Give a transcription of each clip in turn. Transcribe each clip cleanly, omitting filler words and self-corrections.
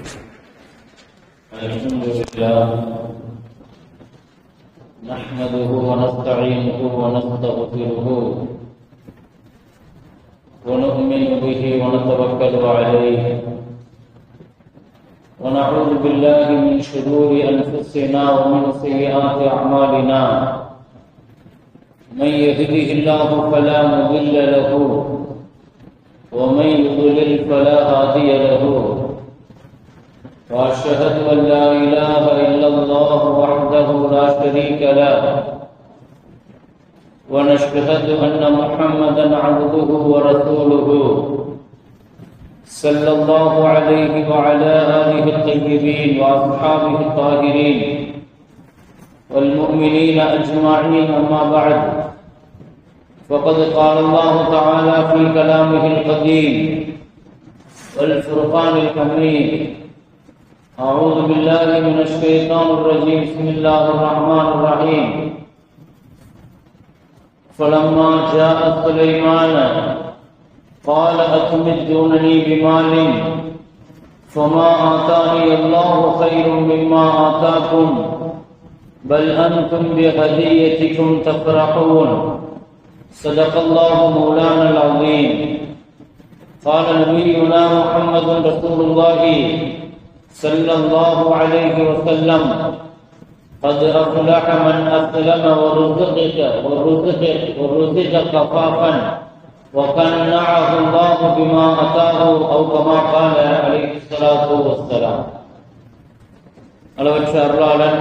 الحمد لله نحمده ونستعينه ونستغفره ونؤمن به ونتوكل عليه ونعوذ بالله من شرور أنفسنا ومن سيئات أعمالنا من يهده الله فلا مضل له ومن يضلل فلا هادي له وأشهد أن لا إله إلا الله وحده لا شريك له ونشهد أن محمدا عبده ورسوله صلى الله عليه وعلى آله الطيبين وأصحابه الطاهرين والمؤمنين أجمعين. أما بعد، فقد قال الله تعالى في كلامه القديم والفرقان الحميد: أعوذ بالله من الشيطان الرجيم. بسم الله الرحمن الرحيم. فلما جاء سليمان قال أتمدونني بمال فما آتاني الله خير مما آتاكم بل أنتم بهديتكم تفرحون. صدق الله مولانا العظيم. قال نبينا محمد رسول الله صلى الله عليه وسلم: قد أفلح من أسلم ورزق كفافا وقنعه الله بما أتاه، أو كما قال عليه الصلاة والسلام. அளவற்ற அருளாளன்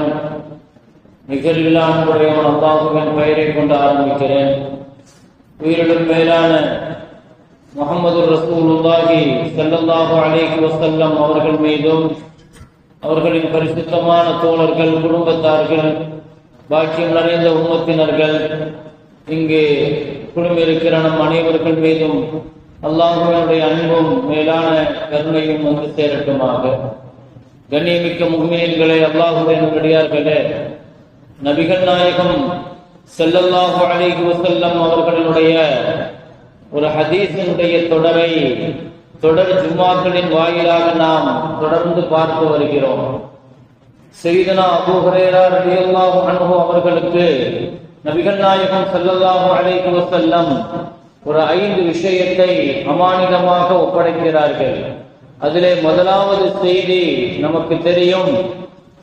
நிகழ்வில்லா அன்புடையவன் அல்லாஹ்வின் பெயரை கொண்டு ஆரம்பிக்கிறேன். உயிரிலும் மேலான முஹம்மது ரசூலுல்லாஹி ஸல்லல்லாஹு அலைஹி வஸல்லம் அவர்கள் மீதும் அவர்களின் பரிசுத்தமான தோழர்கள், குடும்பத்தார்கள், பாக்கியம் நிறைந்த உம்மத்தினர்கள், இங்கே குழுமிருக்கிற நம் அனைவர்கள் மீதும் அல்லாஹ்வினுடைய அன்பும் மேலான கருணையும் வந்து சேரட்டுமாக. கண்ணியமிக்க முஃமினீன்களே, அல்லாஹ்வுடைய நல்லடியார்களே, நபிகள் நாயகம் ஸல்லல்லாஹு அலைஹி வஸல்லம் அவர்களுடைய ஒரு ஹதீஸினுடைய தொடர் ஜும்மாக்களின் வாயிலாக நாம் தொடர்ந்து பார்த்து வருகிறோம். சய்யிதுனா அபூ ஹுரைரா ரலியல்லாஹு அன்ஹு அவர்களுக்கு நபிகள் நாயகம் ஸல்லல்லாஹு அலைஹி வஸல்லம் ஒரு 5 விஷயத்தை அமானிதமாக ஒப்படைக்கிறார்கள். அதிலே முதலாவது செய்தி நமக்கு தெரியும்.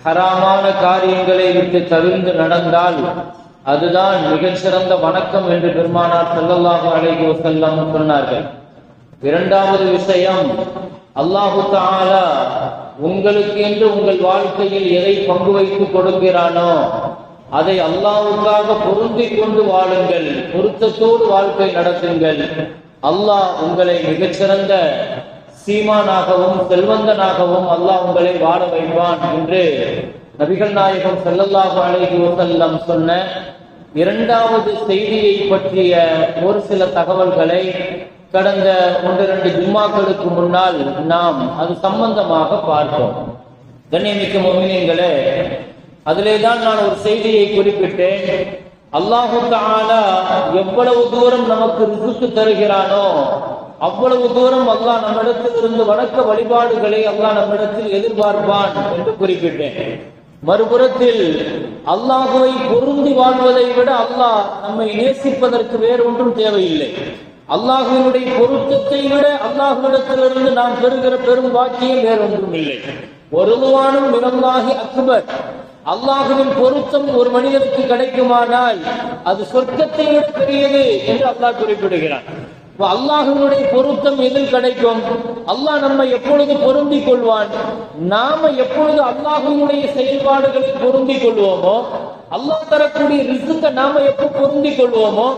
ஹராமான காரியங்களை விட்டு தவிர்த்து நடந்தால் அதுதான் மிகச்சிறந்த வணக்கம் என்று பெருமானார் ஸல்லல்லாஹு அலைஹி வஸல்லம் சொன்னார்கள். இரண்டாவது விஷயம், அல்லாஹு தஆலா உங்களுக்கு என்று உங்கள் வாழ்க்கையில் எதை பங்கு வைத்து கொடுக்கிறானோ அதை அல்லாஹ்வுக்காக பொருந்திக் கொண்டு வாழுங்கள், பொருத்தத்தோடு வாழ்க்கை நடத்துங்கள். அல்லாஹ் உங்களை மிகச்சிறந்த சீமானாகவும் செல்வந்தனாகவும் அல்லாஹ் உங்களை வாழ வைப்பான் என்று நபிகள் நாயகம் ஸல்லல்லாஹு அலைஹி வஸல்லம் சொன்ன இரண்டாவது செய்தியை பற்றிய ஒரு சில தகவல்களை கடந்த 1-2 ஜும்மாக்களுக்கு முன்னால் நாம் அது சம்பந்தமாக பார்த்தோம். கண்ணியமிக்க முஃமினீன்களே, அதிலேதான் நான் ஒரு செய்தியை குறிப்பிட்டேன். அல்லாஹு தஆலா எவ்வளவு தூரம் நமக்கு ரிஸ்க் தருகிறானோ அவ்வளவு தூரம் அல்லாஹ் நம்மிடத்தில் இருந்து வணக்க வழிபாடுகளை அல்லாஹ் நம்மிடத்தில் எதிர்பார்ப்பான் என்று குறிப்பிட்டேன். மறுபுறத்தில் அல்லாஹுவை பொருந்தி வாழ்வதை விட அல்லாஹ் நம்மை நேசிப்பதற்கு வேறு ஒன்றும் தேவையில்லை. அல்லாஹுவினுடைய பொருத்தத்தை விட அல்லாஹுவிடத்திலிருந்து நாம் பெறுகிற பெரும் பாக்கியம் வேறொன்றும் இல்லை. ஒருவானும் மினல்லாஹி அக்பர். அல்லாஹுவின் பொருத்தம் ஒரு மனிதனுக்கு கிடைக்குமானால் அது சொர்க்கத்தை விட பெரியது என்று அல்லாஹ் குறிப்பிடுகிறான். அல்லாஹ்வினுடைய பொருத்தம் எதில் கிடைக்கும்? அல்லாஹ் நம்மை எப்பொழுது பொருந்திக் கொள்வான்? நாம எப்பொழுது அல்லாஹ்வினுடைய செயல்பாடுகளை பொருந்திக் கொள்வோமோ, அல்லாஹ் தரக்கூடிய ரிஸ்கை நாம எப்ப பொருந்திக் கொள்வோமோ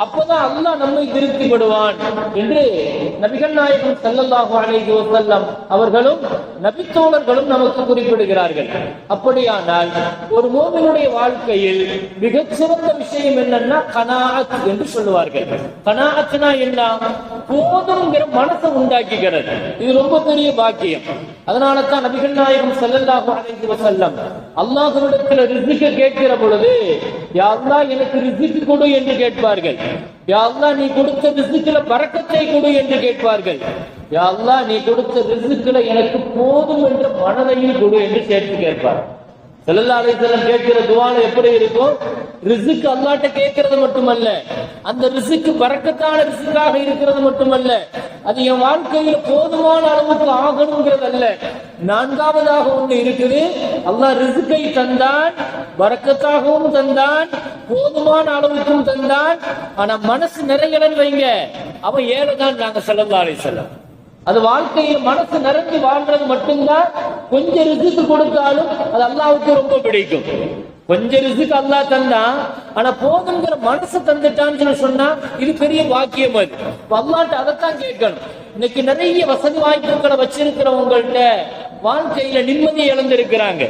அப்பதான் அல்லாஹ் நம்மை திருப்திப்படுவான் என்று நபிகள் நாயகம் ஸல்லல்லாஹு அலைஹி வஸல்லம் அவர்களும் நபித்தோழர்களும் நமக்கு குறிப்பிடுகிறார்கள். அப்படியானால் ஒரு மூமினுடைய வாழ்க்கையில் மிகச்சிறந்த விஷயம் என்னன்னா கனாஅத் என்று சொல்லுவார்கள். கனாஅத்னா என்ன? போதும்ங்கிற மனசை உண்டாக்கிக்கிறது. இது ரொம்ப பெரிய பாக்கியம். அதனால தான் நபிகள் நாயகம் ஸல்லல்லாஹு அலைஹி வஸல்லம் அல்லாஹ்விடத்தில் ரிஸ்க் கேட்கிற பொழுது, யா அல்லாஹ் எனக்கு ரிஸ்க் கொடு என்று கேட்பார்கள். யா அல்லாஹ் நீ கொடுத்த ரிஸ்க்ல பரக்கத்தை கொடு என்று கேட்பார்கள். யா அல்லாஹ் நீ கொடுத்த ரிஸ்க்குல எனக்கு போதும் என்ற மனதையும் கொடு என்று சேர்த்து கேட்பார். ஸல்லல்லாஹு அலைஹி வஸல்லம் கேட்கிற துஆல எப்படி இருக்கும்? ரிஸ்க் அல்லாஹ்ட்ட கேட்கிறது மட்டுமல்ல, அந்த ரிஸ்க் பரக்கத்தான ரிஸ்காக இருக்கிறது மட்டுமல்ல, அது என் வாழ்க்கையில போதுமான அளவுக்கு ஆகணுங்கிறது அல்ல. நான்காவதாக ஒன்று இருக்குது, அல்லாஹ் ரிஸ்கை தந்தான், பரக்கத்தாகவும் தந்தான், போதுமான அளவுக்கும் தந்தான். ஆனா மனசு நிறையலன்னு வைங்க, அவன் ஏழை தான். நாங்க ஸல்லல்லாஹு அலைஹி வஸல்லம் அது வாழ்க்கையில மனசு நிறைஞ்சு வாழ்றது மட்டும்தான். கொஞ்சம் ரிஸ்க் கொடுத்தாலும் அது அல்லாஹ்வுக்கு ரொம்ப பிடிக்கும். கொஞ்சம் ரிஸ்க் அல்லாஹ் தந்தா, ஆனா போதுங்கிற மனசு தந்துட்டான்னு சொன்னா இது பெரிய வாக்கியம். அது அல்லாஹ்ட்ட அதைத்தான் கேட்கணும். இன்னைக்கு நிறைய வசதி வாய்ப்புகளை வச்சிருக்கிறவங்கள்ட்ட வாழ்க்கையில நிம்மதி இழந்திருக்கிறாங்க.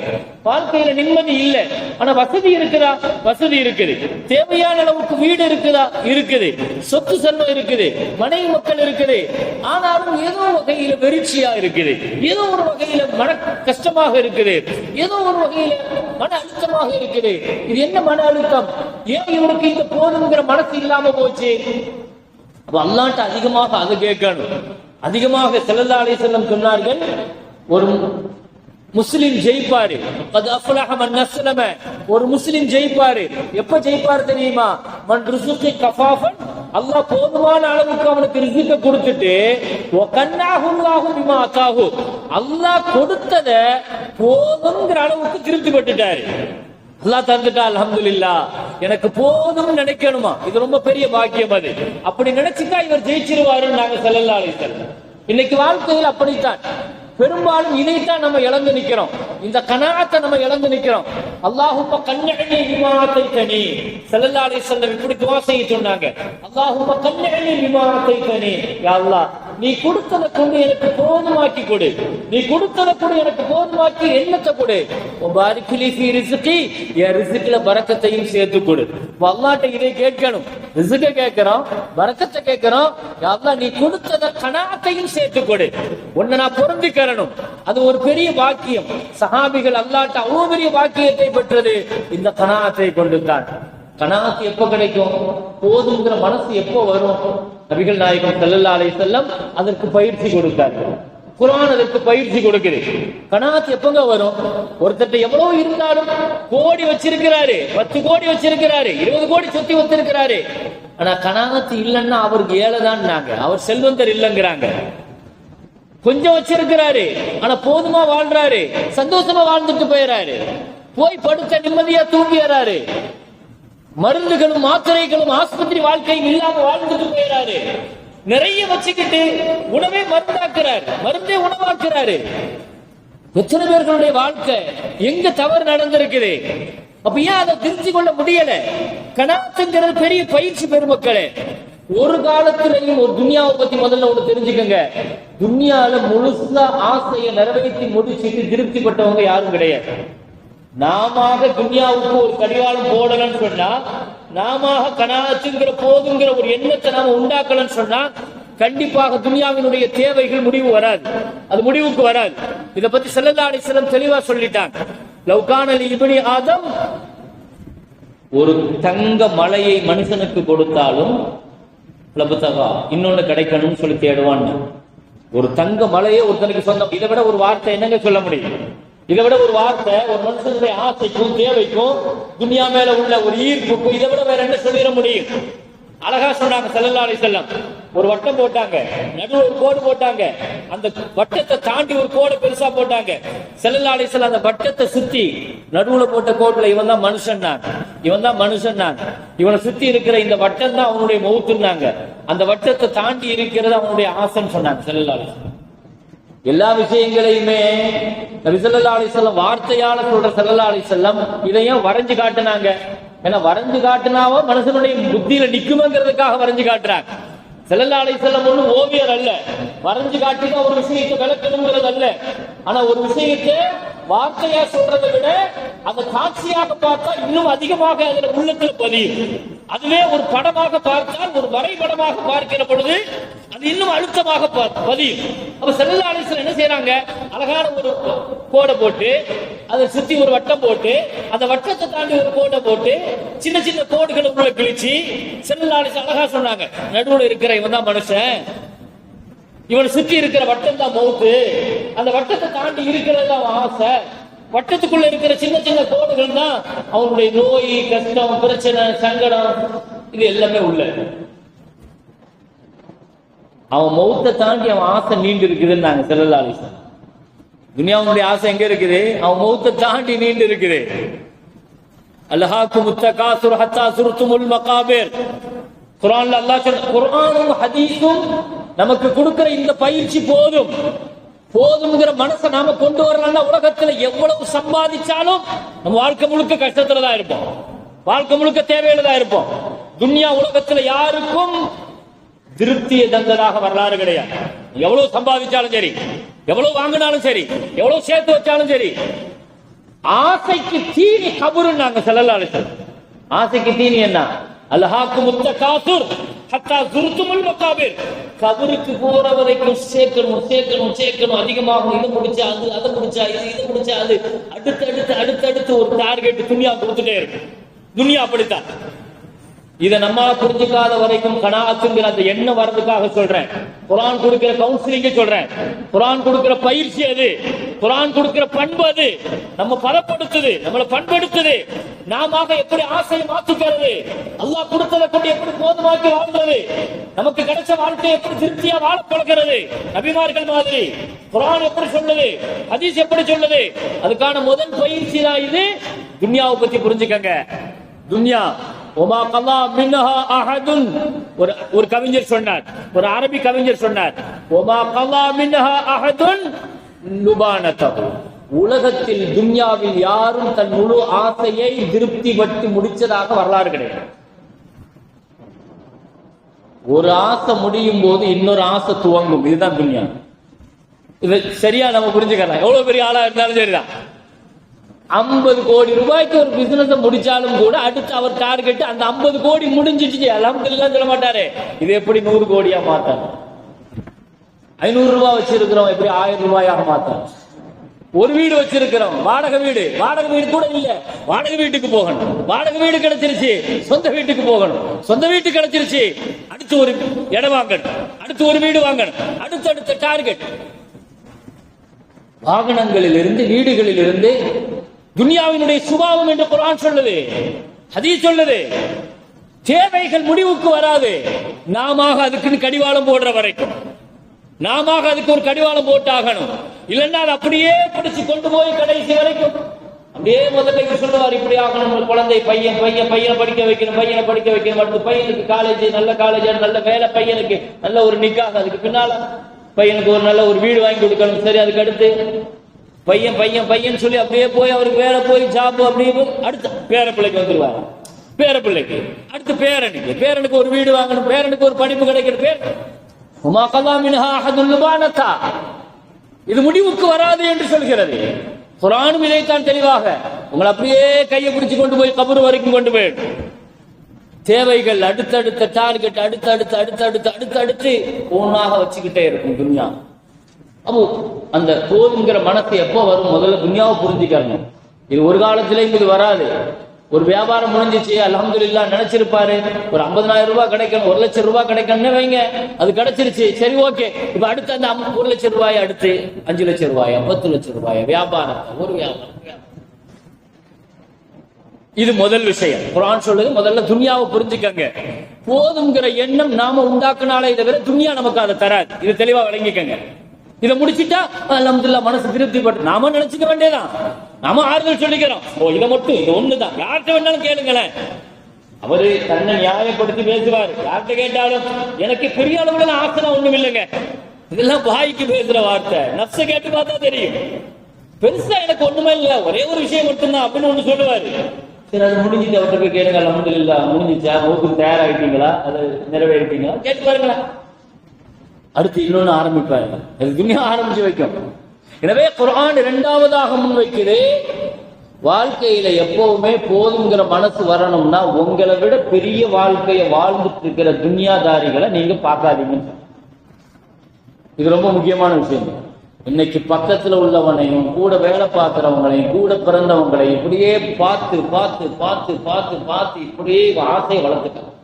வாழ்க்கையில நிம்மதி இல்ல. ஆனா வசதி இருக்குதா? வசதி இருக்குது. தேவையான அளவுக்கு வீடு இருக்குதா? இருக்குது. சொத்து செல்வம் இருக்குது, மனைவி மக்கள் இருக்குது. ஆனாலும் ஏதோ வகையில வெறிச்சியா இருக்குது, ஏதோ ஒரு வகையில மன கஷ்டமாக இருக்குது, ஏதோ ஒரு வகையில மன அழுத்தமாக இருக்குது. இது என்ன மன அழுத்தம்? ஏன் இவருக்கு இந்த போதுங்கிற மனசு இல்லாம போச்சு? அல்லாஹ்ட்ட அதிகமாக அதை கேட்கணும். அதிகமாக ஸல்லல்லாஹு அலைஹி வஸல்லம் சொன்னார்கள், ஒரு முஸ்லிம் ஜெயிப்பாரு, கத் அஃப்லஹ மன் அஸ்லம, ஒரு முஸ்லிம் ஜெயிப்பாரு. எப்ப ஜெயிப்பாரு தெரியுமா? மன் ருஸுகி கஃபாஃபன், அல்லாஹ் போதுமான அளவுக்கு அவனுக்கு ரிஸ்க கொடுத்துட்டு, வ கன்னாஹு அல்லாஹு பிமா அதாஹு, அல்லாஹ் கொடுத்தத போதும்ங்கிற அளவுக்கு திருப்தி பட்டுட்டாரு. அல்லாஹ் தந்துட்டா அல்ஹம்துலில்லாஹ், எனக்கு போதும் நினைக்கணுமா? இது ரொம்ப பெரிய பாக்கியம். அது அப்படி நினைச்சுட்டா இவர் ஜெயிச்சிருவாருன்னு நாங்க ஸல்லல்லாஹு அலைஹி வஸல்லம். இன்னைக்கு வாழ்க்கையில் அப்படித்தான். பெரும்பாலும் இதைத்தான் நம்ம இழந்து நிக்கிறோம். இந்த கனாஅத்தை நம்ம இழந்து நிக்கிறோம். அல்லாஹும்ம கன்னஅனி பிமா ஆதைதனி, ஸல்லல்லாஹு அலைஹி வஸல்லம் இப்படி துஆ செய்ய சொன்னாங்க. அல்லாஹும்ம கன்னஅனி பிமா ஆதைதனி, யா அல்லாஹ் நீ கொடுத்தத கொண்டு எனக்கு போதுமாக்கி கொடு, நீ கொடுத்தத கொண்டு எனக்கு போதுமாக்கி எண்ணத்தை கொடு. வபாரிக் லி ஃபீ ரிஸ்கி, என் ரிஸ்க்ல பரக்கத்தையும் சேர்த்து கொடு. அல்லாஹ்ட்ட இதை கேட்கணும். ரிஸ்க கேட்கிறோம், பரக்கத்தை கேட்கிறோம். யா அல்லாஹ் நீ கொடுத்தத கனாஅத்தையும் சேர்த்து கொடு, உன்னை நான் பொருந்திக்கறணும். அது ஒரு பெரிய பாக்கியம். சஹாபிகள் அல்லாஹ்ட்ட அவ்வளவு பெரிய பாக்கியத்தை பெற்றது இந்த கனாஅத்தை கொண்டுதான். கனாஅத் எப்ப கிடைக்கும்? போதுங்கிற மனசு எப்போ வரும்? நபிகள் நாயகம் ஸல்லல்லாஹு அலைஹி வஸல்லம் அதற்கு பயிற்சி கொடுத்தார்கள். குர்ஆன் அதற்கு பயிற்சி கொடுக்குது. கனாஅத் எப்பங்க வரும்? ஒருத்தர் எவ்வளவு இருந்தாலும் கோடி வச்சிருக்கிறாரு, 10 கோடி வச்சிருக்கிறாரு, 20 கோடி சொத்தி வச்சிருக்கிறாரு, ஆனா கனாஅத் இல்லைன்னா அவருக்கு ஏழைதான். அவர் செல்வந்தர் இல்லைங்கிறாங்க. கொஞ்சம் வச்சிருக்கிறாரு, ஆனா போதுமா வாழ்றாரு, சந்தோஷமா வாழ்ந்துட்டு போயிறாரு, போய் படுத்த நிம்மதியா தூங்கிறாரு, மருந்துகளும் மாத்திரைகளும் ஆஸ்பத்திரி வாழ்க்கையும் இல்லாம வாழ்ந்துட்டு போயிறாரு. நிறைய வச்சுக்கிட்டு உணவே மருந்தாக்குறாரு, மருந்தே உணவாக்குறாரு. எத்தனை பேர்களுடைய வாழ்க்கை எங்க தவறு நடந்திருக்குது? அப்ப ஏன் அதை தெரிஞ்சு கொள்ள முடியல? கனாஅத்துங்கிறது பெரிய பயிற்சி பெருமக்களே. ஒரு காலத்திலையும் ஒரு துன்யாவை பத்தி முதல்ல ஒண்ணு தெரிஞ்சுக்கங்க. துன்யால முழுசா ஆசையை நிறைவேற்றி முடிச்சுட்டு திருப்தி பட்டவங்க யாரும் கிடையாது. நாம துன்யாவுக்கு ஒரு கடிவாளம் போடலன்னு சொன்னா, நாம கனாஅத்துங்கிற போதுங்கிற ஒரு எண்ணத்தை நாம உண்டாக்கலன்னு சொன்னா, கண்டிப்பாக துன்யாவினுடைய தேவைகள் முடிவு வராது, அது முடிவுக்கு வராது. இத பத்தி ஸல்லல்லாஹு அலைஹி வஸல்லம் தெளிவா சொல்லிட்டாங்க. லவ் கான லி இப்னி ஆதம், ஒரு தங்க மலையை மனுஷனுக்கு கொடுத்தாலும் லபதகா, இன்னொன்னு கிடைக்கணும்னு சொல்லி தேடுவான். ஒரு தங்க மலையே ஒருத்தனுக்கு சொந்தம். இதை விட ஒரு வார்த்தை என்னங்க சொல்ல முடியும்? இதை விட ஒரு வார்த்தை ஒரு மனுஷனுடைய ஆசைக்கும் தேவைக்கும் துன்யா மேல உள்ள ஒரு ஈர்ப்புக்கும் இதை விட வேற என்ன சொல்லிட முடியும்? அழகா சொன்னாங்க ஸல்லல்லாஹு அலைஹி வஸல்லம். ஒரு வட்டம் போட்டாங்க, நடுவுல ஒரு கோடு போட்டாங்க, அந்த வட்டத்தை தாண்டி ஒரு கோடு பெருசா போட்டாங்க. ஸல்லல்லாஹு அலைஹி வஸல்லம் அந்த வட்டத்தை சுத்தி நடுவுல போட்ட கோட்டுல இவன் தான் மனுஷன் நான், இவன் தான் மனுஷன் நான், இவனை சுத்தி இருக்கிற இந்த வட்டம் தான் அவனுடைய மௌத்துன்னாங்க. அந்த வட்டத்தை தாண்டி இருக்கிறது அவனுடைய ஆசைன்னு சொன்னாங்க ஸல்லல்லாஹு அலைஹி வஸல்லம். எல்லா விஷயங்களையுமே நபி ஸல்லல்லாஹு அலைஹி வஸல்லம் வார்த்தையால சொல்ற ஸல்லல்லாஹு அலைஹி வஸல்லம் இதையும் வரைஞ்சு காட்டினாங்க. ஏன்னா வரைஞ்சு காட்டினாவோ மனுஷனுடைய புத்தியில நிக்குமங்கிறதுக்காக வரைஞ்சு காட்டுறாங்க. ஸல்லல்லாஹு அலைஹி வஸல்லம் ஒண்ணு ஓவியர் அல்ல, வரைஞ்சு காட்டிதான் ஒரு விஷயத்தை விளக்கணுங்கிறது அல்ல. ஆனா ஒரு விஷயத்தை வார்த்தையா சொல்றதை விட அந்த காட்சியாக பார்த்தா இன்னும் அதிகமாக அதுல உள்ளத்துல பதியும். அதுவே ஒரு படமாக பார்த்தால், ஒரு வரைபடமாக பார்க்கிற பொழுது அது இன்னும் அழுத்தமாக பதியும். அப்ப ஸல்லல்லாஹு அலைஹி வஸல்லம் என்ன செய்யறாங்க? அழகான ஒரு கோடை போட்டு, அதை சுத்தி ஒரு வட்டம் போட்டு, அந்த வட்டத்தை தாண்டி ஒரு கோடை போட்டு, சின்ன சின்ன கோடுகளை உள்ள கிழிச்சு ஸல்லல்லாஹு அலைஹி வஸல்லம் அழகா சொன்னாங்க, நடுவுல இருக்கிற இவன் தான் மனுஷன், இவனை சுற்றி இருக்கிற வட்டம் தான் மௌத்து. அந்த வட்டத்தை தாண்டி இருக்கிறது தான் ஆசை. வட்டத்துக்குள்ள இருக்கிற சின்ன சின்ன கோடுகள் தான் அவனுடைய நோய், கஷ்டம், பிரச்சனை, சங்கடம், இது எல்லாமே உள்ள. அவன் மௌத்தை தாண்டி அவன் ஆசை நீண்டு இருக்குதுன்னு நாங்க ஸல்லல்லாஹு அலைஹி வஸல்லம். துனியாவுடைய ஆசை எங்க இருக்குது? அவன் மௌத்தை தாண்டி நீண்டு இருக்குது. அல்ஹாக்கும் தகாசுர் ஹத்தா சுர்துமுல் மகாபிர். குர்ஆன்ல அல்லாஹ் சொல்ற குர்ஆனும் ஹதீஸும் நமக்கு கொடுக்கிற இந்த பயிற்சி போதும்ங்கிற மனசை நாம கொண்டு வரலன்னா உலகத்துல எவ்வளவு சம்பாதிச்சாலும் நம்ம வாழ்க்கை முழுக்க கஷ்டத்துல தான் இருப்போம், வாழ்க்கை முழுக்க தேவையில தான் இருப்போம். துன்யா உலகத்துல யாருக்கும் திருப்தியை தந்ததாக வரலாறு கிடையாது. எவ்வளவு சம்பாதிச்சாலும் சரி, எவ்வளவு வாங்கினாலும் சரி, எவ்வளவு சேர்த்து வச்சாலும் சரி, ஆசைக்கு தீனி கபுரு. நாங்க ஸல்லல்லாஹு அலைஹி வஸல்லம் ஆசைக்கு தீனி என்ன? அல்ஹாக்கும் தகாசுர் ஹத்தா சுர்துமுல் மகாபிர். கபருக்கு போற வரைக்கும் சேர்க்கணும், அதிகமாக இது முடிச்சா அது, அதை முடிச்சா இது முடிச்சா அது, அடுத்து ஒரு டார்கெட் துன்யா கொடுத்துட்டே இருக்கு. துன்யா அப்படித்தான். இதை நம்மால புரிஞ்சுக்காத வரைக்கும் கனாத்துங்கிற அந்த எண்ணம் வர்றதுக்காக சொல்றேன். குர்ஆன் கொடுக்கிற கவுன்சிலிங்க சொல்றேன். குர்ஆன் கொடுக்கிற பயிற்சி அது, குர்ஆன் கொடுக்கிற பண்பு அது. நம்ம பலப்படுத்துது, நம்மளை பண்படுத்துது. நாம எப்படி ஆசையை மாத்துக்கிறது, அல்லாஹ் கொடுத்ததை கொண்டு எப்படி போதுமாக்கி வாழ்றது, நமக்கு கிடைச்ச வாழ்க்கையை எப்படி திருப்தியா வாழ பழகிறது. நபிமார்கள் மாதிரி குர்ஆன் எப்படி சொல்லுது, ஹதீஸ் எப்படி சொல்லுது, அதுக்கான முதல் பயிற்சி தான் இது. துன்யாவை பத்தி புரிஞ்சுக்கங்க. துன்யா ஒமா கல்லா மின்ஹா அஹதுன். ஒரு கவிஞர் சொன்னார், ஒரு அரபி கவிஞர் சொன்னார், ஒமா கல்லா மின்ஹா அஹதுன் லுபானதஹு. உலகத்தில் துன்யாவில் யாரும் தன் முழு ஆசையை திருப்தி பட்டு முடிச்சதாக வரலாறு கிடையாது. ஒரு ஆசை முடியும் போது இன்னொரு ஆசை துவங்கும். இதுதான் துன்யா. இது சரியா நம்ம புரிஞ்சுக்கலாம். எவ்வளவு பெரிய ஆளா இருந்தாலும் சரிதான். 50 கோடி ரூபாய்க்கு ஒரு பிசினஸ் முடிச்சாலும் கூட அடுத்து அவர் டார்கெட் அந்த 50 கோடி முடிஞ்சிச்சு அல்ஹம்துலில்லாஹ் சொல்ல மாட்டாரு. இது எப்படி 100 கோடியா மாத்தாங்க? 500 ரூபாய் வச்சிருக்கிறோம் எப்படி 1000 ரூபாயாக மாத்தாங்க? ஒரு வீடு வச்சிருக்கிறோம், வாடகை வீடு கூட இல்ல, வாடகை வீட்டுக்கு போகணும். வாடகை வீடு கிடைச்சிருச்சு, சொந்த வீட்டுக்கு போகணும். சொந்த வீட்டு கிடைச்சிருச்சு, அடுத்து ஒரு இடம் வாங்கணும், அடுத்து ஒரு வீடு வாங்கணும், அடுத்த டார்கெட். வாகனங்களில் இருந்து, வீடுகளில் இருந்து துன்யாவினுடைய சுபாவம் என்று குர்ஆன் சொல்லுது, ஹதீஸ் சொல்லுது. தேவைகள் முடிவுக்கு வராது, நாம அதுக்கு கடிவாளம் போடுற வரைக்கும். நாம அதுக்கு ஒரு கடிவாளம் போட்டாகணும். இல்லைன்னா அப்படியே பிடிச்சு கொண்டு போய் கடைசி வரைக்கும் அப்படியே முதல்ல சொல்லுவார், இப்படி ஆகணும். குழந்தை பையனை படிக்க வைக்கணும், அடுத்து பையனுக்கு காலேஜ், நல்ல காலேஜ், நல்ல வேலை, பையனுக்கு நல்ல ஒரு நிக்காக, அதுக்கு பின்னால பையனுக்கு ஒரு நல்ல ஒரு வீடு வாங்கி கொடுக்கணும். சரி, அதுக்கு அடுத்து பையன் சொல்லி அப்படியே போய் அவருக்கு வேலை, போய் ஜாப், அப்படியே அடுத்து பேர பிள்ளைக்கு வந்துருவாரு. பேர பிள்ளைக்கு அடுத்து பேரனுக்கு ஒரு வீடு வாங்கணும், பேரனுக்கு ஒரு படிப்பு கிடைக்கணும். இது முடிவுக்கு வராது என்று சொல்கிறது குர்ஆனும். இதைத்தான் தெளிவாக உங்களை அப்படியே கையை பிடிச்சு கொண்டு போய் கபர் வரைக்கும் கொண்டு போய் தேவைகள் அடுத்தடுத்த டார்கெட் அடுத்தடுத்து ஒன்னாக வச்சுக்கிட்டே இருக்கும் துன்யா. அப்போ அந்த போதுங்கிற மனசு எப்போ வரும்? முதல்ல துன்யாவை புரிஞ்சுக்கணும். இது ஒரு காலத்திலேயும் இது வராது. ஒரு வியாபாரம் முடிஞ்சிச்சு, அல்ஹம்துலில்லாஹ் நினைச்சிருப்பாரு ஒரு 50,000 ரூபாய் கிடைக்கணும், 1 லட்சம் ரூபாய் கிடைக்கணும்னு வைங்க, அது கிடைச்சிருச்சு. சரி, ஓகே. இப்ப அடுத்து அந்த 1 லட்சம் ரூபாய், அடுத்து 5 லட்சம் ரூபாயா, 10 லட்சம் ரூபாயா, வியாபாரம், ஒரு வியாபாரம். இது முதல் விஷயம். குர்ஆன் சொல்லுது முதல்ல துன்யாவை புரிஞ்சுக்கங்க. போதுங்கிற எண்ணம் நாம உண்டாக்குனாலே தவிர துன்யா நமக்கு அதை தராது. இது தெளிவா விளங்கிக்கங்க. இதை முடிச்சுட்டா அல்ஹம்துலில்லாஹ் மனசு திருப்தி பட்டு நாம நினைச்சுக்க வேண்டியதான். நாம ஆறுதல் சொல்லிக்கிறோம், ஓ இதை மட்டும், இது ஒண்ணுதான், யார்கிட்ட வேணாலும் கேளுங்களேன். அவரு தன்னை நியாயப்படுத்தி பேசுவாரு. யார்கிட்ட கேட்டாலும் எனக்கு பெரிய அளவுல ஆசை ஒண்ணும் இல்லைங்க, இதெல்லாம் வாய்க்கு பேசுற வார்த்தை. நப்ச கேட்டு பார்த்தா தெரியும், பெருசா எனக்கு ஒண்ணுமே இல்லை, ஒரே ஒரு விஷயம் மட்டும்தான் அப்படின்னு ஒண்ணு சொல்லுவாரு. சரி, அது முடிஞ்சுட்டு அவர்கிட்ட போய் கேளுங்க, அல்ஹம்துலில்லாஹ் முடிஞ்சிச்சா, மூக்கு தயாராகிட்டீங்களா, அதை நிறைவேறிட்டீங்களா கேட்டு பாருங்களா. அடுத்து இன்னொன்னு ஆரம்பிப்பாரு, அது துன்யா ஆரம்பிச்சு வைக்கும். எனவே குர்ஆன் இரண்டாவதாக முன்வைக்குது, வாழ்க்கையில எப்பவுமே போதுங்கிற மனசு வரணும்னா உங்களை விட பெரிய வாழ்க்கையை வாழ்ந்துட்டு இருக்கிற துன்யாதாரிகளை நீங்க பார்க்காதீங்க. இது ரொம்ப முக்கியமான விஷயம். இன்னைக்கு பக்கத்துல உள்ளவனையும், கூட வேலை பார்க்கிறவங்களையும், கூட பிறந்தவங்களையும் இப்படியே பார்த்து பார்த்து பார்த்து பார்த்து பார்த்து இப்படியே ஆசையை வளர்த்துக்கலாம்.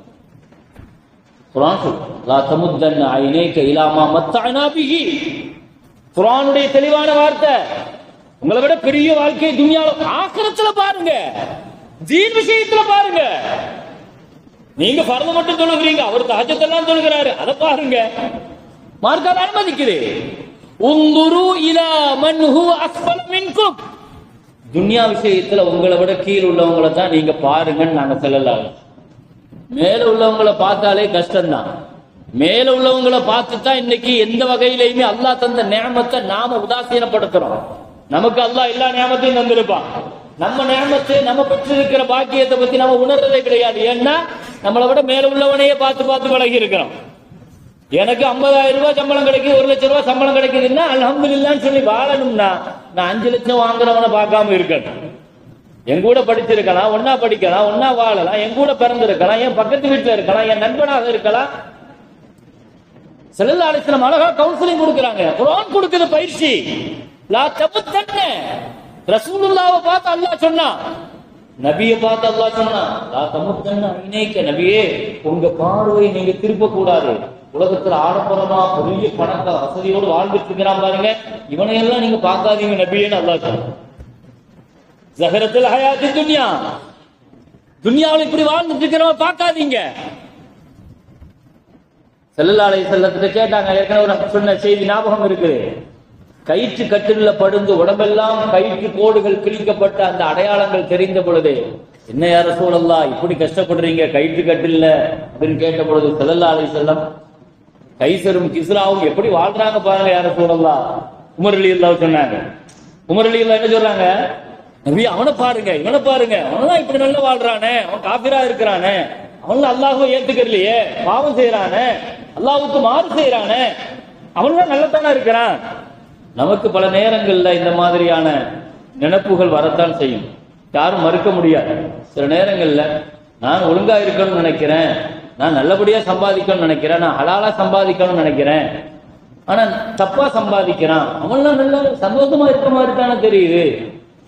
குர்ஆன் சொல்லுது, லா தமுத்தன்ன ஐனைக இலா மா மத்தஅனா பிஹி. குர்ஆனுடைய தெளிவான வார்த்தை. உங்களை விட பெரிய வாழ்க்கை துன்யால ஆখিরাத்துல பாருங்க, தீன் விஷயத்துல பாருங்க. நீங்க ஃபர்து மட்டும் தொழுகிறீங்க, அவர் தஹஜ்ஜத் எல்லாம் தொழுகிறாரு, அத பாருங்க. மார்க்க அதை அனுமதிக்குது. உந்துரு இலா மன் ஹுவ அஸ்ஃபல மின்கும். துன்யா விஷயத்துல உங்களை விட கீழ் உள்ளவங்களை தான் நீங்க பாருங்கன்னு நாங்க சொல்லலாம். மேல உள்ளவங்களை பார்த்தாலே கஷ்டம்தான். மேல உள்ளவங்களை பார்த்துதான் இன்னைக்கு எந்த வகையிலையுமே அல்லாஹ் தந்த நியமத்தை நாம உதாசீனப்படுத்துறோம். நமக்கு அல்லாஹ் எல்லா நியமத்தையும் தந்திருப்பான். நம்ம நியமத்தை, நம்ம பெற்றிருக்கிற பாக்கியத்தை பத்தி நம்ம உணர்றதே கிடையாது. ஏன்னா நம்மளை விட மேல உள்ளவனையே பார்த்து பார்த்து பழகி இருக்கிறோம். எனக்கு 50,000 ரூபாய் சம்பளம் கிடைக்குது, 1 லட்சம் ரூபாய் சம்பளம் கிடைக்குதுன்னா அல்ஹம்துலில்லாஹ்னு சொல்லி வாழணும்னா நான் 5 லட்சம் வாங்குறவனை பார்க்காம இருக்கணும். என் கூட படிச்சிருக்கலாம், ஒன்னா படிக்கலாம், ஒன்னா வாழலாம், என் கூட பிறந்திருக்கலாம், என் பக்கத்து வீட்டுல இருக்கலாம், என் நண்பனாக இருக்கலாம். ஸல்லல்லாஹு அலைஹி வஸல்லம் அழகா கவுன்சிலிங் கொடுக்குறாங்க. குர்ஆன் கொடுக்குற பயிற்சி. லா தபுத்தன்ன. ரசூலுல்லாஹ்வை பார்த்து அல்லாஹ் சொன்னா, நபியை பார்த்து அல்லாஹ் சொன்னா, லா தமுத்தன்ன ஐனைக, நபியே உங்க பார்வை நீங்க திருப்ப கூடாது. உலகத்துல ஆடம்பரமா பெரிய பணக்க வசதியோடு வாழ்ந்துட்டு இருக்கிறான் பாருங்க, இவனையெல்லாம் நீங்க பார்க்காதீங்க நபியேன்னு அல்லாஹ் சொன்னான். ஸஹரத்துல் ஹயாத்தி துன்யா, துன்யாவில் இப்படி வாழ்ந்துட்டு இருக்கிறவன் பார்க்காதீங்க. ஸல்லல்லாஹு அலைஹி வஸல்லம் கேட்டாங்க, ஏற்கனவே சொன்ன செய்தி ஞாபகம் இருக்குது. கயிற்று கட்டில படுந்து உடம்பெல்லாம் கயிற்று கோடுகள் கிழிக்கப்பட்ட அந்த அடையாளங்கள் தெரிந்த பொழுது, என்ன யா ரசூலல்லாஹ் இப்படி கஷ்டப்படுறீங்க கயிற்று கட்டில அப்படின்னு கேட்ட பொழுது ஸல்லல்லாஹு அலைஹி வஸல்லம் கைசரும் கிஸ்ராவும் எப்படி வாழ்றாங்க பாருங்க யா ரசூலல்லாஹ். உமர் ரலியல்லாஹு சொன்னாங்க. உமர் ரலியல்லாஹு என்ன சொல்றாங்க, நபி அவனை பாருங்க, இவனை பாருங்க, அவன்தான் இப்படி நல்லா வாழ்றானே, அவன் காபிரா இருக்கிறானே, அவன் அல்லாஹ்வை ஏத்துக்கலையே, பாவம் செய்யறானே, அல்லாஹ்வுக்கு மாறு செய்யறானே, அவன்தான் நல்லதானா இருக்கிறான். நமக்கு பல நேரங்கள்ல இந்த மாதிரியான நினைப்புகள் வரத்தான் செய்யும், யாரும் மறுக்க முடியாது. சில நேரங்கள்ல நான் ஒழுங்கா இருக்கணும்னு நினைக்கிறேன், நான் நல்லபடியா சம்பாதிக்கணும்னு நினைக்கிறேன், நான் ஹலாலா சம்பாதிக்கணும்னு நினைக்கிறேன், ஆனா தப்பா சம்பாதிக்கிறான். அவன்லாம் நல்ல சந்தோஷமா இருக்க மாதிரி தானே தெரியுது,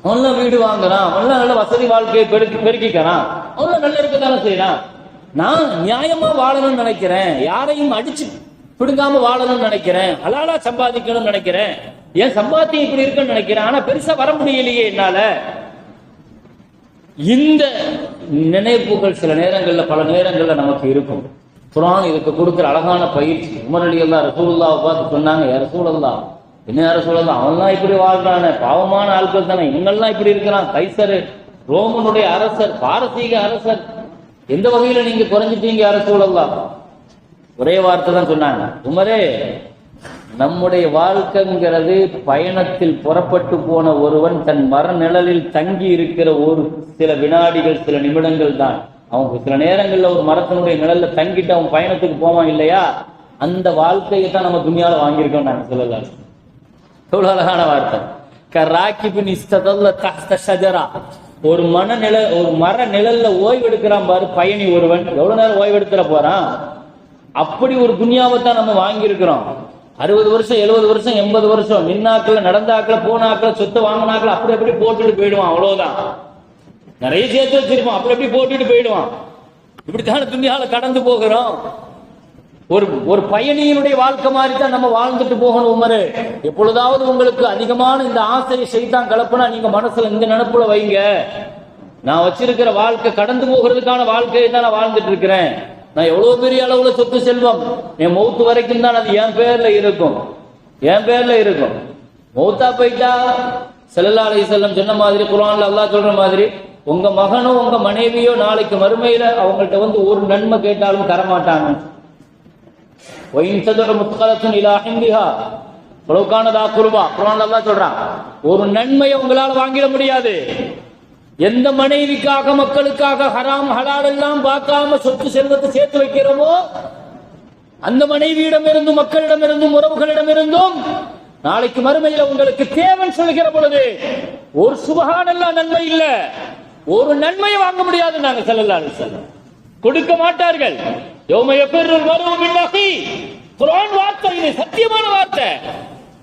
அவன்லாம் வீடு வாங்குறான், அவன்லாம் நல்ல வசதி வாழ்க்கையை பெருக்கிக்கிறான், அவன்லாம் நல்லா இருக்கத்தானே செய்யறான். நான் நியாயமா வாழணும்னு நினைக்கிறேன், யாரையும் அடிச்சு பிடுங்காம வாழணும்னு நினைக்கிறேன், ஹலாலா சம்பாதிக்கணும்னு நினைக்கிறேன், ஏன் சம்பாத்தியம் இப்படி இருக்குன்னு நினைக்கிறேன், ஆனா பெருசா வர முடியலையே என்னால. இந்த நினைப்புகள் சில நேரங்கள்ல பல நேரங்கள்ல நமக்கு இருக்கும். குர்ஆன் இதுக்கு கொடுக்கிற அழகான பயிற்சி. உமர் ரலியல்லாஹு ரசூலுல்லாஹ்வை பார்த்து சொன்னாங்க, யா ரசூலல்லாஹ் என்ன யா ரசூலல்லாஹ் அவன்லாம் இப்படி வாழ்றானே, பாவமான ஆட்கள் தானே, இவங்கெல்லாம் இப்படி இருக்கிறான், கைசர் ரோமனுடைய அரசர், பாரசீக அரசர், எந்த வகையில நீங்க குறைஞ்சிட்டீங்க யா ரசூலல்லாஹ். ஒரே வார்த்தை தான் சொன்னாங்க, உமரே நம்முடைய வாழ்க்கைங்கிறது பயணத்தில் புறப்பட்டு போன ஒருவன் தன் மரநிழலில் தங்கி இருக்கிற ஒரு சில வினாடிகள், சில நிமிடங்கள் தான். அவங்க சில நேரங்கள்ல ஒரு மரத்தினுடைய நிழல்ல தங்கிட்டு அவன் பயணத்துக்கு போவான் இல்லையா, அந்த வாழ்க்கையை தான் நம்ம துணியால வாங்கியிருக்கோம் நாங்க சொல்லலாம். எவ்வளவு அழகான வார்த்தை. கராக்கிபின் இஸ்ததல்ல தஹ்த ஷஜரா, ஒரு மர நிழல்ல ஓய்வு எடுக்கிறான் பாரு பயணி ஒருவன், எவ்வளவு நேரம் ஓய்வு எடுத்துற போறான். அப்படி ஒரு துனியாவை தான் நம்ம வாங்கி இருக்கிறோம். 60 வருஷம் 70 வருஷம் 80 வருஷம் நின்னாக்கள், நடந்தாக்கள், போனாக்கள், சொத்து வாங்கினாக்கள் அப்படி அப்படி போட்டுட்டு போயிடுவான். அவ்வளவுதான். நிறைய சேர்த்து வச்சிருப்பான், அப்படி அப்படி போட்டுட்டு போயிடுவான். இப்படித்தான துனியால கடந்து போகிறோம். ஒரு பயணியினுடைய வாழ்க்கை மாதிரி தான் நம்ம வாழ்ந்துட்டு போகணும். உமரு, எப்பொழுதாவது உங்களுக்கு அதிகமான இந்த ஆசையை ஷைத்தான் கலப்புனா நீங்க மனசுல இந்த நினைப்புல வைங்க, நான் வச்சிருக்கிற வாழ்க்கை கடந்து போகிறதுக்கான வாழ்க்கையை தான் நான் வாழ்ந்துட்டு இருக்கிறேன். நான் எவ்வளவு பெரிய அளவுல சொத்து செல்வம் என் மௌத்து வரைக்கும் தான் அது என் பேர்ல இருக்கும், என் பேர்ல இருக்கும். மௌத்தா போயிட்டா ஸல்லல்லாஹு அலைஹி வஸல்லம் சொன்ன மாதிரி, குர்ஆன்ல அல்லாஹ் சொல்ற மாதிரி, உங்க மகனோ உங்க மனைவியோ நாளைக்கு மறுமையில அவங்கள்ட்ட வந்து ஒரு நன்மை கேட்டாலும் தரமாட்டாங்க. ஒரு நன்மையை உங்களால வாங்கிட முடியாது. எந்த மனைவிக்காக மக்களுக்காக ஹராம் ஹலால் எல்லாம் பார்க்காம சொத்து செல்வத்தை சேர்த்து வைக்கிறோமோ, அந்த மனைவியிடமிருந்தும் மக்களிடமிருந்தும் உறவுகளிடமிருந்தும் நாளைக்கு மறுமையில உங்களுக்கு தேவன் சொல்லுகிற பொழுது ஒரு சுபஹானல்லாஹ் நன்மை இல்ல, ஒரு நன்மையை வாங்க முடியாது. நாங்க ஸல்லல்லாஹு அலைஹி வஸல்லம் கொடுக்க மாட்டார்கள். யௌம யஃபிருல் மர்உ மின் அஹி, குர்ஆன் வார்த்தை, இது சத்தியமான வார்த்தை.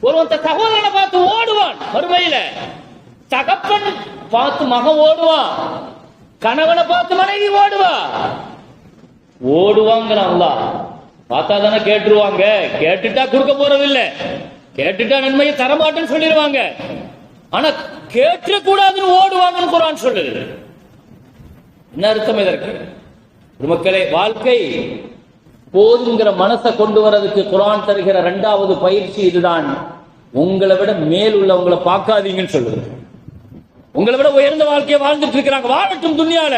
ஒருவன் சகோதரனை பார்த்து ஓடுவான் மறுமையில, தகப்பன் பார்த்து மகன் ஓடுவான், கணவனை பார்த்து மனைவி ஓடுவாங்கிறான் அல்லாஹ். பார்த்தா தானே கேட்டுருவாங்க, கேட்டுட்டா கொடுக்க போறதில்லை, கேட்டுட்டா நன்மையை தரமாட்டேன்னு சொல்லிடுவாங்க. ஆனா கேட்க கூடாதுன்னு ஓடுவாங்கன்னு குர்ஆன் சொல்லுது. என்ன அர்த்தம் இதற்கு? மக்களே, வாழ்க்கை போதுங்கிற மனசை கொண்டு வரதுக்கு குர்ஆன் தருகிற இரண்டாவது பயிற்சி இதுதான். உங்களை விட மேல் உள்ளவங்களை பார்க்காதீங்கன்னு சொல்லுது. உங்களை விட உயர்ந்த வாழ்க்கையை வாழ்ந்துட்டு இருக்கிறாங்க, வாழட்டும் துன்யால,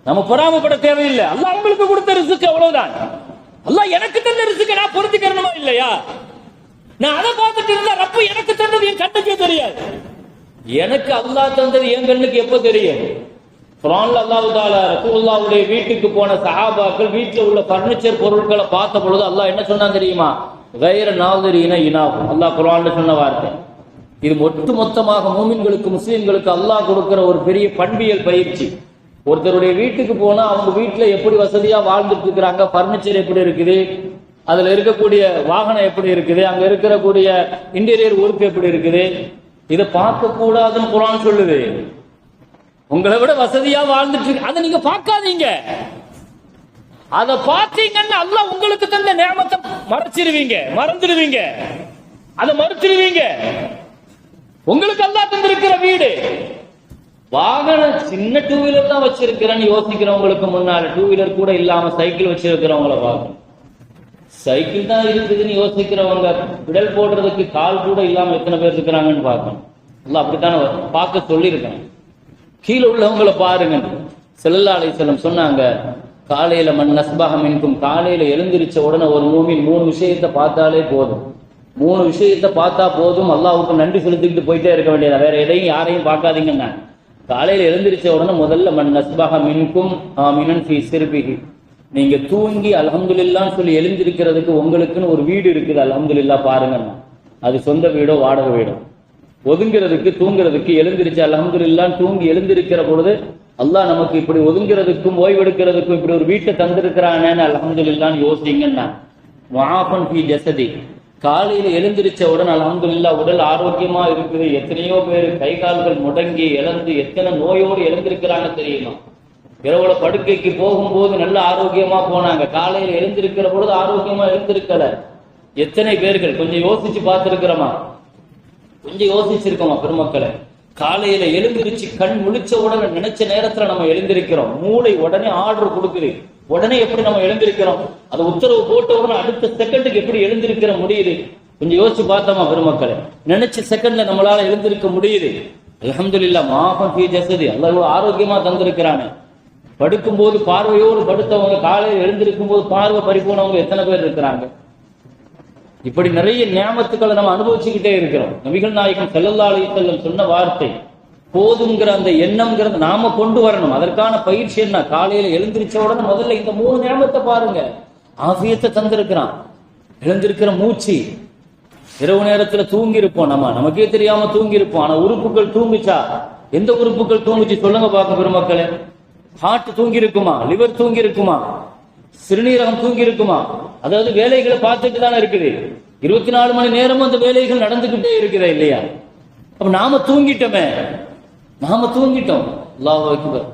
நம்ம பொறாமப்பட தேவையில்லை. அல்லாஹ் அவங்களுக்கு கொடுத்த ரிஸ்க் அவ்வளவுதான். அல்லாஹ் எனக்கு தந்த ரிஸ்க் நான் பொருத்திக்கிறணுமா இல்லையா? நான் அதை பார்த்துட்டு இருந்தா ரப்பு எனக்கு தந்தது என் கண்ணுக்கே தெரியாது. எனக்கு அல்லாஹ் தந்தது என் கண்ணுக்கு எப்ப தெரியும்? குர்ஆன்ல அல்லாஹ் தஆலா ரசூலுல்லாஹ்வுடைய வீட்டுக்கு போன சஹாபாக்கள் வீட்டில் உள்ள பர்னிச்சர் பொருட்களை பார்த்த பொழுது அல்லாஹ் என்ன சொன்னான் தெரியுமா? கைர நாதிரீன இனாஹு. அல்லாஹ் குர்ஆன்ல சொன்ன வார்த்தை இது. ஒட்டுமொத்தமாக மூமின்களுக்கு முஸ்லிம்களுக்கு அல்லாஹ் கொடுக்கிற ஒரு பெரிய பண்பியல் பயிற்சி. ஒருத்தருடைய வீட்டுக்கு போனா அவங்க வீட்டுல எப்படி வசதியா வாழ்ந்துட்டு இருக்கிறாங்க, பர்னிச்சர் எப்படி இருக்குது, அதுல இருக்கக்கூடிய வாகனம் எப்படி இருக்குது, அங்க இருக்கக்கூடிய இன்டீரியர் ஒர்க் எப்படி இருக்குது, இதை பார்க்க கூடாதுன்னு குர்ஆன் சொல்லுது. உங்களை விட வசதியா வாழ்ந்துட்டு இருக்கு, அதை நீங்க பார்க்காதீங்க. அதை பார்த்தீங்கன்னா அல்லாஹ் உங்களுக்கு தந்த நியமத்தை மறைச்சிருவீங்க, மறந்துடுவீங்க, அதை மறுத்துடுவீங்க. உங்களுக்கு அல்லாஹ் தந்திருக்கிற வீடு, வாகனம், சின்ன டூ வீலர் தான் வச்சிருக்கிறேன்னு யோசிக்கிறவங்களுக்கு முன்னால டூ வீலர் கூட இல்லாம சைக்கிள் வச்சிருக்கிறவங்கள பார்க்கணும். சைக்கிள் தான் இருக்குதுன்னு யோசிக்கிறவங்க பிடல் போடுறதுக்கு கால் கூட இல்லாம எத்தனை பேர் இருக்கிறாங்கன்னு பார்க்கணும். அல்லாஹ் அப்படித்தானே பார்க்க சொல்லியிருக்கேன். கீழே உள்ளவங்களை பாருங்க. ஸல்லல்லாஹு அலைஹி வஸல்லம் சொன்னாங்க, காலையில மன் நஸ்பஹ மின்கும், காலையில எழுந்திருச்ச உடனே ஒரு மூமின் 3 விஷயத்தை பார்த்தாலே போதும். 3 விஷயத்தை பார்த்தா போதும், அல்லாஹ்வுக்கு நன்றி செலுத்திக்கிட்டு போயிட்டே இருக்க வேண்டியதா, வேற எதையும் யாரையும் பார்க்காதீங்கன்னா. காலையில எழுந்திருச்ச உடனே முதல்ல மன் நஸ்பஹ மின்கும் ஆமினன் ஃபீ சிர்பிஹி, நீங்க தூங்கி அல்ஹம்துலில்லாஹ்னு சொல்லி எழுந்திருக்கிறதுக்கு உங்களுக்குன்னு ஒரு வீடு இருக்குது, அல்ஹம்துலில்லாஹ் பாருங்கன்னா. அது சொந்த வீடோ வாடகை வீடோ, ஒதுங்கிறதுக்கு தூங்குறதுக்கு எழுந்திருச்சு அல்ஹம்துலில்லாஹ் தூங்கி எழுந்திருக்கிற பொழுது அல்லாஹ் நமக்கு இப்படி ஒதுங்கிறதுக்கும் ஓய்வெடுக்கிறதுக்கும் இப்படி ஒரு வீட்டை தந்திருக்கிறானேன்னு அல்ஹம்துலில்லாஹ் யோசிங்கன்னா. முஆஃபன் ஃபீ ஜஸதி, காலையில எழுந்திருச்ச உடனே அல்ஹம்துலில்லாஹ் உடல் ஆரோக்கியமா இருக்குது. எத்தனையோ பேர் கை கால்கள் முடங்கி இழந்து எத்தனை நோயோடு எழுந்திருக்கிறாங்க தெரியுமா? இரவுல படுக்கைக்கு போகும்போது நல்ல ஆரோக்கியமா போனாங்க, காலையில எழுந்திருக்கிற பொழுது ஆரோக்கியமா எழுந்திருக்கல. எத்தனை பேர்கள் கொஞ்சம் யோசிச்சு பார்த்திருக்கிறோமா? கொஞ்சம் யோசிச்சிருக்கோமா பெருமக்களை? காலையில எழுந்திருச்சு கண் முழிச்ச உடனே நினைச்ச நேரத்துல நம்ம எழுந்திருக்கிறோம். மூளை உடனே ஆர்டர் கொடுக்குது, உடனே எப்படி நம்ம எழுந்திருக்கிறோம்? அது உத்தரவு போட்ட உடனே அடுத்த செகண்டுக்கு எப்படி எழுந்திருக்கிற முடியுது? கொஞ்சம் யோசிச்சு பார்த்தோமா பெருமக்களை? நினைச்ச செகண்ட்ல நம்மளால எழுந்திருக்க முடியுது. அல்ஹம்துலில்லாஹ் மாஃபன் ஃபீ ஜஸதி, அல்லாஹ் ஆரோக்கியமா தந்திருக்கிறானே. படுக்கும் போது பார்வையோடு படுத்தவங்க, காலையில் எழுந்திருக்கும் போது பார்வை பறிபோனவங்க எத்தனை பேர் இருக்கிறாங்க? இப்படி நிறைய நியாமத்துக்களை நம்ம அனுபவிச்சுக்கிட்டே இருக்கிறோம். நபிகள் நாயகம் ஸல்லல்லாஹு அலைஹி வஸல்லம் சொன்ன வார்த்தை போதுங்கிற அந்த எண்ணம்ங்கிறது நாம கொண்டு வரணும். அதற்கான பயிற்சி என்ன? காலையில எழுந்திருச்ச உடனே முதல்ல இந்த 3 நியாமத்தை பாருங்க. ஆஃபியத்தை தந்திருக்கிறான், எழுந்திருக்கிற மூச்சு. இரவு நேரத்துல தூங்கி இருப்போம், நமக்கே தெரியாம தூங்கி இருப்போம். ஆனா உறுப்புகள் தூங்குச்சா? எந்த உறுப்புகள் தூங்குச்சு சொல்லுங்க பார்க்க பெருமக்களே? ஹார்ட் தூங்கி இருக்குமா? லிவர் தூங்கி இருக்குமா? சிறுநீரகம் தூங்கி இருக்குமா? அதாவது வேலைகளை பார்த்துட்டு தானே இருக்குது. 24 மணி நேரமும் அந்த வேலைகள் நடந்துகிட்டே இருக்குதா இல்லையா? அப்ப நாம தூங்கிட்டோமே, நாம தூங்கிட்டோம். அல்லாஹ் அக்பர்.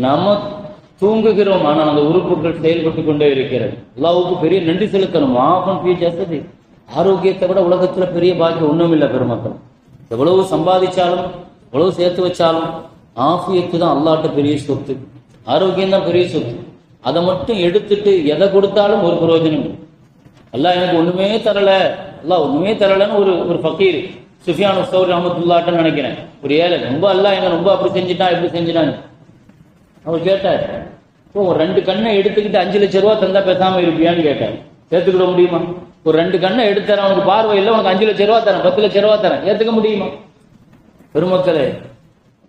நாம தூங்குகிறோம், ஆனா அந்த உறுப்புகள் செயல்பட்டு கொண்டே இருக்கிறது. அல்லாஹ்வுக்கு பெரிய நன்றி செலுத்தணும். மாஃபன் ஃபீ ஜஸதி, ஆரோக்கியத்தை விட உலகத்துல பெரிய பாக்கியம் ஒண்ணும் இல்லை பெருமக்கள். எவ்வளவு சம்பாதிச்சாலும் எவ்வளவு சேர்த்து வச்சாலும் ஆஃபியத்து தான் அல்லாஹ்ட்ட பெரிய சொத்து, ஆரோக்கியம் தான் பெரிய சொத்து. அதை மட்டும் எடுத்துட்டு எதை கொடுத்தாலும் ஒரு பிரயோஜனம். அல்லாஹ் எனக்கு ஒண்ணுமே தரல, அல்லாஹ் ஒண்ணுமே தரலன்னு ஒரு ஃபக்கீர் சுஃபியான் சௌரி ரஹ்மத்துல்லாஹ்ன்னு நினைக்கிறேன், ஒரு ஏழை, ரொம்ப அல்லாஹ் என்ன ரொம்ப அப்படி செஞ்சுட்டான் இப்படி செஞ்சுட்டான். அவர் கேட்டார், ஒரு 2 கண்ணை எடுத்துக்கிட்டு 5 லட்சம் ரூபா தந்தா பேசாம இருப்பியான்னு கேட்டார். ஏத்துக்கிட முடியுமா? ஒரு 2 கண்ணை எடுத்தார, அவனுக்கு பார்வை இல்லை, உனக்கு 5 லட்சம் ரூபா தரேன், 10 லட்சம் ரூபா தரேன், ஏத்துக்க முடியுமா? பெருமக்களே,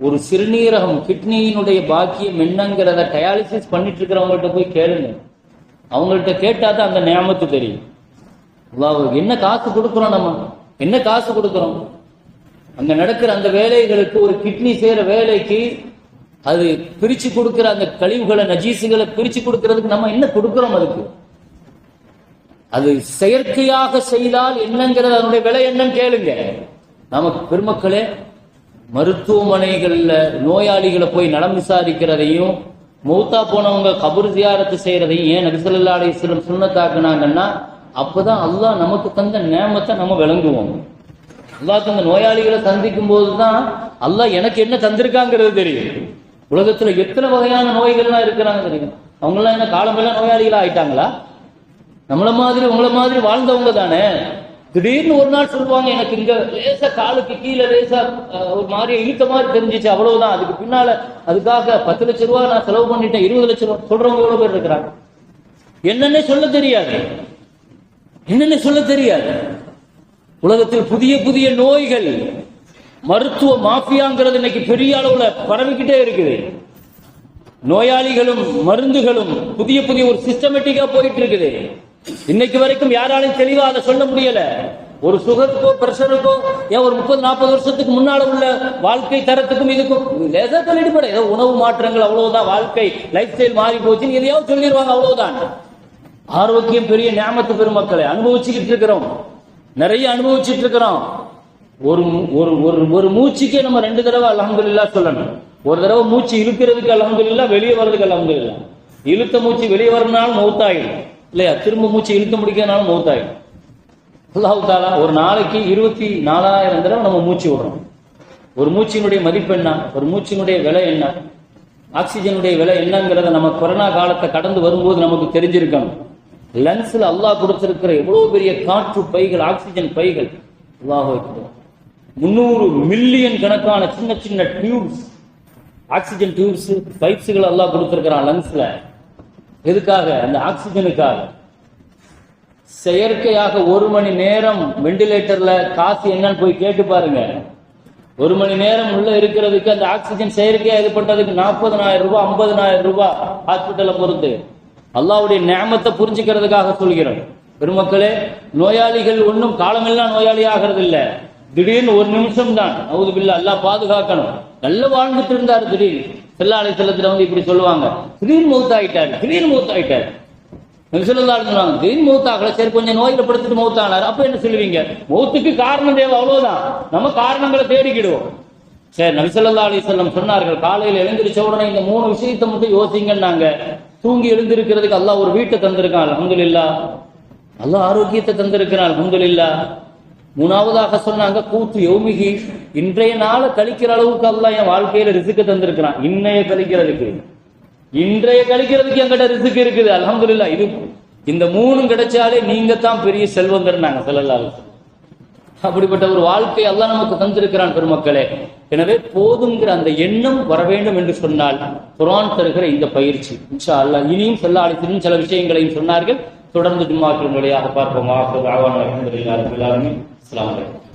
ஒரு சிறுநீரகம் கிட்னியினுடைய பாக்கியம் என்னங்கிறத டயாலிசிஸ் பண்ணிட்டு இருக்கிறவங்கள்ட்ட போய் கேளுங்க. அவங்கள்ட்ட கேட்டா தான் அந்த நியாமத்து தெரியும். என்ன காசு கொடுக்குறோம், நம்ம என்ன காசு கொடுக்குறோம்? அங்க நடக்கிற அந்த வேலைகளுக்கு, ஒரு கிட்னி செய்யற வேலைக்கு அது பிரிச்சு கொடுக்கிற அந்த கழிவுகளை நஜீசுகளை பிரிச்சு கொடுக்கறதுக்கு நம்ம என்ன கொடுக்கிறோம்? அதுக்கு அது செயற்கையாக செய்தால் என்னங்கிறது அதனுடைய விலை என்னன்னு கேளுங்க. நமக்கு பெருமக்களே, மருத்துவமனைகள்ல நோயாளிகளை போய் நலம் விசாரிக்கிறதையும் மௌத்தா போனவங்க கபர் ஜியாரத்து செய்யறதையும் ஏன் நபி ஸல்லல்லாஹு அலைஹி வஸல்லம் சுன்னத்தாக்குனாங்கன்னா, அப்பதான் அல்லாஹ் நமக்கு தந்த நேமத்தை நம்ம விளங்குவோம். அல்லாஹ் தந்த நோயாளிகளை சந்திக்கும் போதுதான் அல்லாஹ் எனக்கு என்ன தந்திருக்காங்கிறது தெரியும். உலகத்துல எத்தனை வகையான நோய்கள்லாம் இருக்கிறாங்க தெரியும். அவங்கெல்லாம் என்ன காலமெல்லாம் நோயாளிகளா ஆயிட்டாங்களா? நம்மள மாதிரி உங்களை மாதிரி வாழ்ந்தவங்க தானே. திடீர்னு ஒரு நாள் சொல்லுவாங்க, எனக்கு இங்க லேசா காலுக்கு கீழே லேசா ஒரு மாதிரி இழுத்த மாதிரி தெரிஞ்சிச்சு, அவ்வளவுதான். அதுக்கு பின்னால அதுக்காக 10 லட்சம் ரூபாய் நான் செலவு பண்ணிட்டேன், 20 லட்சம் ரூபாய் சொல்றவங்க எவ்வளவு பேர் இருக்கிறாங்க. என்னன்னு சொல்ல தெரியாது, என்னன்னு சொல்ல தெரியாது. உலகத்தில் புதிய புதிய நோய்கள், மருத்துவ மாஃபியாங்கிறது இன்னைக்கு பெரிய அளவுல பரவிக்கிட்டே இருக்குது. நோயாளிகளும் மருந்துகளும் புதிய புதிய ஒரு சிஸ்டமேட்டிக்கா போயிட்டு இருக்குது. இன்னைக்கு வரைக்கும் யாராலையும் தெளிவா அதை சொல்ல முடியல. ஒரு சுகருக்கோ பிரஷருக்கோ ஏன் ஒரு 30-40 வருஷத்துக்கு முன்னால உள்ள வாழ்க்கை தரத்துக்கும் இதுக்கும் லேசா தள்ளிடுபட ஏதோ உணவு மாற்றங்கள் அவ்வளவுதான், வாழ்க்கை லைஃப் ஸ்டைல் மாறி போச்சுன்னு எதையாவது சொல்லிடுவாங்க, அவ்வளவுதான். ஆரோக்கியம் பெரிய நியாமத்து பெருமக்களை அனுபவிச்சுக்கிட்டு இருக்கிறோம், நிறைய அனுபவிச்சுட்டு இருக்கிறோம். ஒரு ஒரு ஒரு ஒரு மூச்சுக்கே நம்ம 2 தடவை அல்ஹம்துலில்லாஹ் சொல்லணும். ஒரு தடவை மூச்சு இழுக்கிறதுக்கு அல்ஹம்துலில்லாஹ், வெளியே வர்றதுக்கு அல்ஹம்துலில்லாஹ். இழுத்த மூச்சு வெளியே வரனாலும் மௌத்தாயிடும் இல்லையா, திரும்ப மூச்சு இழுக்க முடிக்கிறதுனாலும் மௌத்தாயிடும். அல்லாஹ் தஆலா ஒரு நாளைக்கு 24,000 தடவை நம்ம மூச்சு விடுறோம். ஒரு மூச்சினுடைய மதிப்பு என்ன, ஒரு மூச்சினுடைய விலை என்ன, ஆக்சிஜனுடைய விலை என்னங்கிறத நம்ம கொரோனா காலத்தை கடந்து வரும்போது நமக்கு தெரிஞ்சிருக்கணும். லங்ஸ்ல அல்லாஹ் கொடுத்திருக்கிற எவ்வளவு பெரிய காற்று பைகள், ஆக்சிஜன் பைகள். அல்லாஹ் 300 மில்லியன் கணக்கான சின்ன சின்ன டியூப்ஸ், ஆக்சிஜன் டியூப்ஸ், பைப்ஸ்கள் அல்லாஹ் கொடுத்திருக்கிறான் லங்ஸ்ல. எதுக்காக? அந்த ஆக்சிஜனுக்காக. செயற்கையாக 1 மணி நேரம் வெண்டிலேட்டர்ல காசு என்னன்னு போய் கேட்டு பாருங்க. 1 மணி நேரம் உள்ள இருக்கிறதுக்கு அந்த ஆக்சிஜன் செயற்கையா இது பண்றதுக்கு 40,000 ரூபாய் 50,000 ரூபாய் ஹாஸ்பிட்டலை பொறுத்து. அல்லாஹ்வுடைய நியமத்தை புரிஞ்சுக்கிறதுக்காக சொல்கிறோம். பெருமக்களே, நோயாளிகள் ஒன்றும் காலமெல்லாம் நோயாளி ஆகிறது இல்ல. திடீர்னு ஒரு நிமிஷம் தான், அவுது பில்லாஹ், அல்லாஹ் பாதுகாக்கணும். நல்லா வாழ்ந்துட்டு இருந்தாரு, திடீர்னு ஸல்லல்லாஹு அலைஹி வஸல்லம் வந்து இப்படி சொல்லுவாங்க, திடீர்னு மௌத்தாயிட்டாரு, திடீர்னு மௌத்தாயிட்டாரு. ஸல்லல்லாஹு அலைஹி வஸல்லம் திடீர்னு மௌத்தாகல, சரி கொஞ்சம் நோயில படுத்துட்டு மௌத்தானாரு. அப்ப என்ன சொல்லுவீங்க? மௌத்துக்கு காரணம் தேவை, அவ்வளவுதான். நம்ம காரணங்களை தேடிக்கிடுவோம். சரி, நபி ஸல்லல்லாஹு அலைஹி வஸல்லம் சொன்னார்கள், காலையில எழுந்திருச்ச உடனே இந்த 3 விஷயத்தை மட்டும் யோசிங்கன்னாங்க. தூங்கி எழுந்திருக்கிறதுக்கு அல்லாஹ் ஒரு வீட்டை தந்திருக்கான், அல்ஹம்துலில்லாஹ். அல்லாஹ் ஆரோக்கியத்தை தந்திருக்கிறான், அல்ஹம்துலில்லாஹ். 3ஆவதாக சொன்னாங்க, கூத்து யௌமிகி, இன்றைய நாளை கழிக்கிற அளவுக்கு அல்லாஹ் என் வாழ்க்கையில ரிஸ்க் தந்திருக்கிறான். இன்றைய கழிக்கிறதுக்கு என்கிட்ட ரிஸ்க் இருக்குது, அல்ஹம்துலில்லாஹ். இது இந்த 3 கிடைச்சாலே நீங்க தான் பெரிய செல்வந்தர்னாங்க ஸல்லல்லாஹு அலைஹி வஸல்லம். அப்படிப்பட்ட ஒரு வாழ்க்கை அல்லாஹ் நமக்கு தந்திருக்கிறான் பெருமக்களே. எனவே போதுங்கிற அந்த எண்ணம் வர வேண்டும் என்று சொன்னால் குர்ஆன் தருகிற இந்த பயிற்சி இன்ஷா அல்லாஹ். இனியும் ஸல்லல்லாஹு அலைஹி வஸல்லம் சில விஷயங்களையும் சொன்னார்கள். தொடர்ந்து ஜும்மாக்களின் வழியாக பார்ப்போம். அல்ஹம்துலில்லாஹி ரப்பில் ஆலமீன். அஸ்ஸலாமு அலைக்கும்.